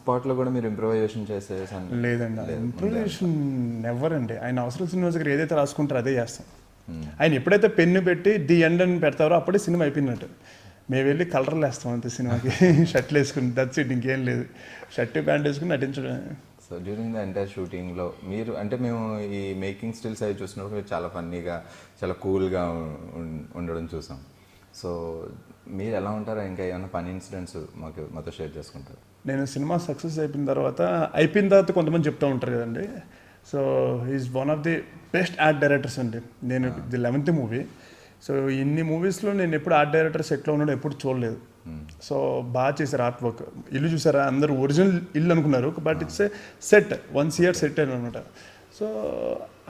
స్పాట్లో కూడా మీరు ఇంప్రూవైజేషన్ లేదండి, ఇంప్రూవైజేషన్ నెవర్ అండి. ఆయన అవసరం సినిమా దగ్గర ఏదైతే రాసుకుంటారో అదే చేస్తాం. ఆయన ఎప్పుడైతే పెన్ను పెట్టి ది ఎండ్ అని పెడతారో అప్పుడే సినిమా అయిపోయినట్టు. మేము వెళ్ళి కలర్లు వేస్తాం అంతే సినిమాకి. షర్ట్లు వేసుకుని దట్స్ ఇట్, ఇంకేం లేదు. షర్ట్ ప్యాంట్ వేసుకుని నటించడం. సో డ్యూరింగ్ ద ఎంటైర్ షూటింగ్లో మీరు అంటే మేము ఈ మేకింగ్ స్టిల్స్ అవి చూసినప్పుడు మీరు చాలా ఫన్నీగా చాలా కూల్గా ఉండడం చూసాం. సో మీరు ఎలా ఉంటారో ఇంకా ఏమైనా ఫన్నీ ఇన్సిడెంట్స్ మాతో షేర్ చేసుకుంటారు? నేను సినిమా సక్సెస్ అయిపోయిన తర్వాత కొంతమంది చెప్తూ ఉంటారు కదండి. So is one of the best art directors అండి. నేను ఇది 11th మూవీ. సో ఇన్ని మూవీస్లో నేను ఎప్పుడు ఆర్ట్ డైరెక్టర్ సెట్లో ఉన్నాడో ఎప్పుడు చూడలేదు. సో బాగా చేశారు ఆర్ట్ వర్క్. ఇల్లు చూసారా, అందరూ ఒరిజినల్ ఇల్లు అనుకున్నారు, but it's a set, 1 year set అని అనమాట. సో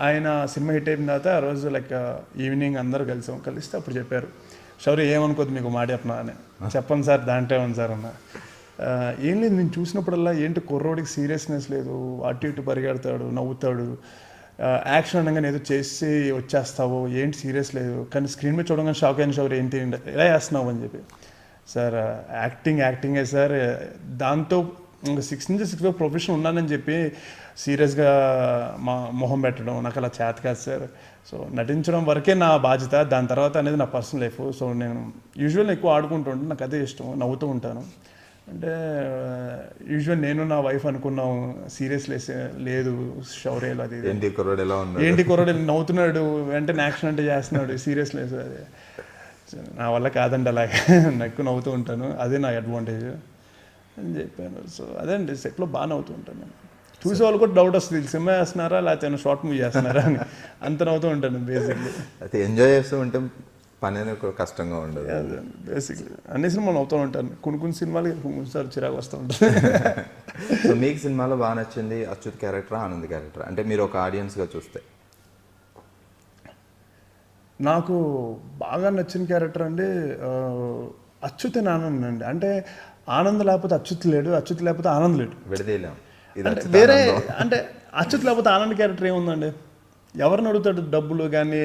ఆయన సినిమా హిట్ అయిన తర్వాత ఆ రోజు లైక్ ఈవినింగ్ అందరూ కలిస్తే అప్పుడు చెప్పారు, శౌర్య ఏమనుకోద్దు మీకు మాట చెప్పనా అని. చెప్పండి సార్, దాంట్లో ఏమని సార్ అన్న. ఏం లేదు, నేను చూసినప్పుడల్లా ఏంటి కుర్రోడికి సీరియస్నెస్ లేదు, అటు ఇటు పరిగెడతాడు, నవ్వుతాడు, యాక్షన్ అనగానే ఏదో చేసి వచ్చేస్తావు, ఏంటి సీరియస్ లేదు, కానీ స్క్రీన్ మీద చూడగానే షాక్ అయిన శౌర్య ఏంటి ఎలా చేస్తున్నావు అని చెప్పి. సార్ యాక్టింగే సార్, దాంతో ఇంకా 6 నుంచి 6 ప్రొఫెషన్ ఉన్నానని చెప్పి సీరియస్గా మా మొహం పెట్టడం నాకు అలా చేత కాదు సార్. సో నటించడం వరకే నా బాధ్యత, దాని తర్వాత అనేది నా పర్సనల్ లైఫ్. సో నేను యూజువల్ ఎక్కువ ఆడుకుంటూ ఉంటాను, నాకు అదే ఇష్టం, నవ్వుతూ ఉంటాను. అంటే యూజువల్ నేను నా వైఫ్ అనుకున్నాం, సీరియస్ లేదు శౌర్యలు, అది ఏంటి కుర్రోడు నవ్వుతున్నాడు, వెంటనే యాక్షన్ అంటే చేస్తున్నాడు, సీరియస్ లేదు, అదే నా వల్ల కాదండి, అలాగే నాకు నవ్వుతూ ఉంటాను, అదే నా అడ్వాంటేజ్ అని చెప్పాను. సో అదే అండి, సెట్లో బాగా నవ్వుతూ ఉంటాను. నేను చూసే వాళ్ళు కూడా డౌట్ వస్తుంది, సినిమా చేస్తున్నారా లేకపోతే షార్ట్ మూవీ చేస్తున్నారా అని. అంత నవ్వుతూ ఉంటాను బేసిక్లీ. అయితే ఎంజాయ్ చేస్తూ ఉంటే పని అనేది కష్టంగా ఉండదు. బేసిక్లీ అన్ని సినిమాలు నవ్వుతూ ఉంటాను, కొన్ని సినిమాలు కొన్నిసార్లు చిరాకు వస్తూ ఉంటాను. సో మీకు సినిమాలో బాగా నచ్చింది అచ్యుత్ క్యారెక్టర్, ఆనంద్ క్యారెక్టర్, అంటే మీరు ఒక ఆడియన్స్గా చూస్తే? నాకు బాగా నచ్చిన క్యారెక్టర్ అండి అచ్యుత్ అండ్ ఆనంద్ అండి. అంటే ఆనంద్ లేకపోతే అచ్యుత్ లేడు, అచ్యుత్ లేకపోతే ఆనంద్ లేడు, విడదీయలేం. అంటే వేరే, అంటే అచ్యుత్ లేకపోతే ఆనంద్ క్యారెక్టర్ ఏముందండి, ఎవరిని అడుగుతాడు డబ్బులు కానీ,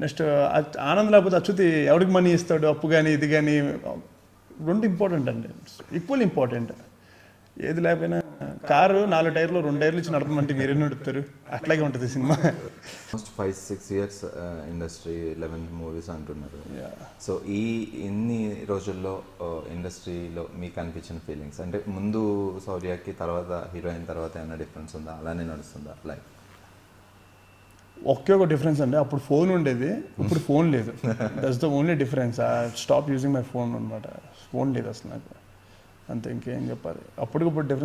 నెక్స్ట్ ఆనంద్ లేకపోతే అచ్యుత్ ఎవరికి మనీ ఇస్తాడు, అప్పు కానీ ఇది కానీ, రెండు ఇంపార్టెంట్ అండి, ఈక్వల్ ఇంపార్టెంట్. ఏది లేకపోయినా కారు 4 టైర్లు 2 టైర్లు ఇచ్చి నడపమంటే మీరే నడుపుతారు, అట్లాగే ఉంటుంది cinema. Almost 5-6 years industry, 11 movies అంటున్నారు. సో ఇన్ని రోజుల్లో ఇండస్ట్రీలో మీకు అనిపించిన ఫీలింగ్స్, అంటే ముందు శౌర్యకి తర్వాత హీరోయిన్ తర్వాత ఏమైనా డిఫరెన్స్ ఉందా, అలానే నడుస్తుందా లైఫ్? ఒకే ఒక డిఫరెన్స్ అండి, అప్పుడు ఫోన్ ఉండేది, ఇప్పుడు ఫోన్ లేదు. That's the only difference. Stop using my phone అనమాట, ఫోన్ లేదు అసలు నాకు, అంతే, ఇంకేం చెప్పాలి. అప్పటికప్పుడు డిఫరెన్స్